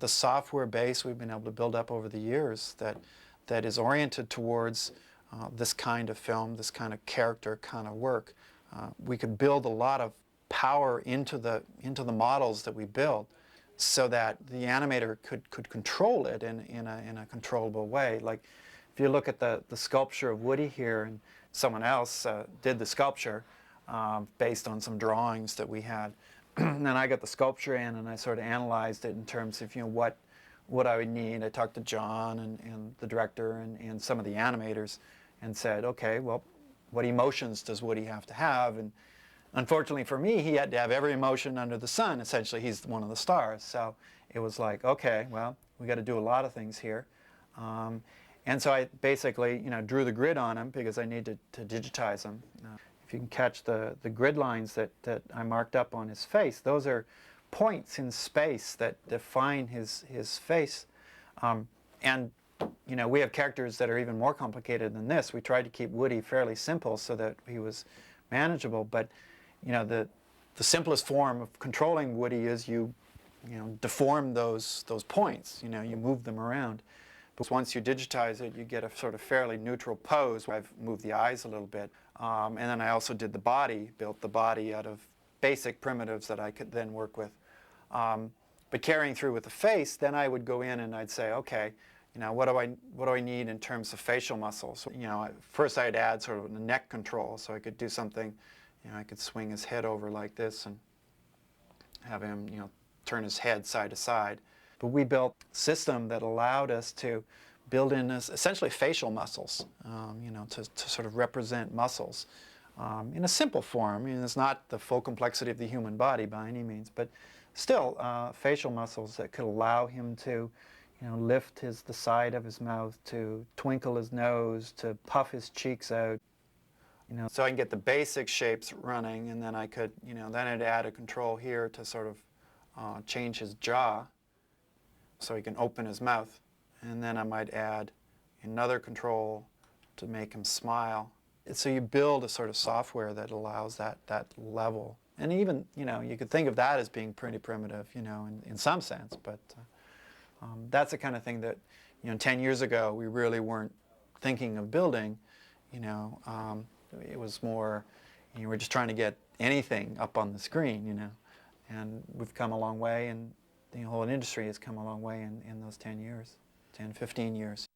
The software base we've been able to build up over the years that is oriented towards this kind of film, this kind of character kind of work. We could build a lot of power into the models that we build so that the animator could control it in a controllable way. Like if you look at the sculpture of Woody here, and someone else did the sculpture based on some drawings that we had. And then I got the sculpture in and I sort of analyzed it in terms of, you know, what I would need. I talked to John and the director and some of the animators and said, okay, well, what emotions does Woody have to have? And unfortunately for me, he had to have every emotion under the sun. Essentially, he's one of the stars. So it was like, okay, well, we got to do a lot of things here. And so I basically, you know, drew the grid on him because I needed to digitize him. If you can catch the grid lines that I marked up on his face, those are points in space that define his face. And you know, we have characters that are even more complicated than this. We tried to keep Woody fairly simple so that he was manageable, but you know, the simplest form of controlling Woody is you know, deform those points. You know, you move them around. But once you digitize it, you get a sort of fairly neutral pose. I've moved the eyes a little bit. And then I also did the body, built the body out of basic primitives that I could then work with. But carrying through with the face, then I would go in and I'd say, okay, you know, what do I need in terms of facial muscles? You know, first I'd add sort of a neck control, so I could do something, you know, I could swing his head over like this and have him, you know, turn his head side to side. But we built a system that allowed us to build in essentially facial muscles, you know, to sort of represent muscles in a simple form. I mean, it's not the full complexity of the human body by any means, but still facial muscles that could allow him to, you know, lift the side of his mouth, to twinkle his nose, to puff his cheeks out. You know, so I can get the basic shapes running, and then I could, you know, then I'd add a control here to sort of change his jaw so he can open his mouth. And then I might add another control to make him smile. So you build a sort of software that allows that level. And even, you know, you could think of that as being pretty primitive, you know, in some sense. But that's the kind of thing that, you know, 10 years ago we really weren't thinking of building. You know, it was more, you know, we're just trying to get anything up on the screen, you know. And we've come a long way, and the whole industry has come a long way in those 10 years, 10, 15 years.